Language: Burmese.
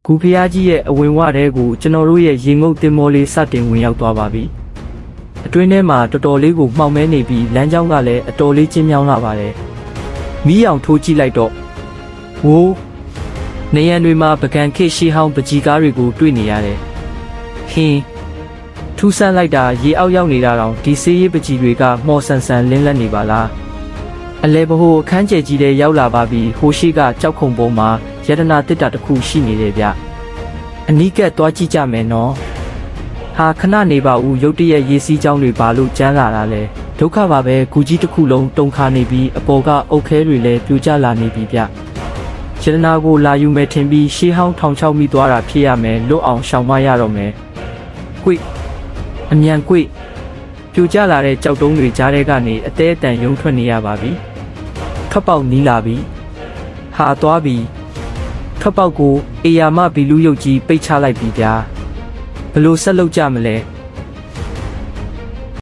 ဂူဖျားကြီးရဲ့အဝင်ဝတဲကိုကျွန်တော်တို့ရဲ့ရေငုပ်တင်မောလေးစတင်ဝင်ရောက်သွားပါပြီအတွင်းထဲမှာတော်တော်လေးကိုမှောင်မဲနေပြီးလမ်းကြောင်းကလည်းအတော်လေးကျဉ်းမြောင်းလာပါတယ်မီးအောင်ထိုးကြည့်လိုက်တော့ဝိုးနေရန်တွေမှာပကံခေရှီဟောင်းပကြီးကားတွေကိုတွေ့နေရတယ်ဟင်းထူးဆန်းလိုက်တာရေအောက်ရောက်နေတာတောင်ဒီဆေးရေးပကြီးတွေကမော်ဆန်ဆန်လင်းလက်နေပါလားအလဲဘဟိုအခန်းကျယ်ကြီးတဲ့ရောက်လာပါပြီဟိုရှိကကြောက်ခုံပုံမှာယတနာတစ်တာတစ်ခုရှိနေတယ်ဗျအနီးကပ်သွားကြည့်ကြမယ်နော်ဟာခဏနေပါဦးရုတ်တရက်ရေစီးကြောင်းတွေဘာလို့ကျန်းလာတာလဲဒုက္ခပါပဲဂူကြီးတစ်ခုလုံးတုန်ခါနေပြီးအပေါ်ကအုတ်ခဲတွေလည်းပြိုကျလာနေပြီဗျယတနာကိုလာယူမယ်ထင်ပြီးရှေးဟောင်းထောင်ချောက်မိသွားတာဖြစ်ရမယ်လွတ်အောင်ရှောင်မရတော့မယ်ကွိအမြန်ကွိပြိုကျလာတဲ့ကြောက်တုံးတွေကြားထဲကနေအသေးအတန်ရုံထွက်နေရပါပြီခပ်ပေါက်နီးလာပြီဟာသွားပြီခပ်ပေါက်ကိုအေယာမဘီလူးရုပ်ကြီးပိတ်ချလိုက်ပြီဗျာဘလို့ဆက်လုပ်ကြမလဲ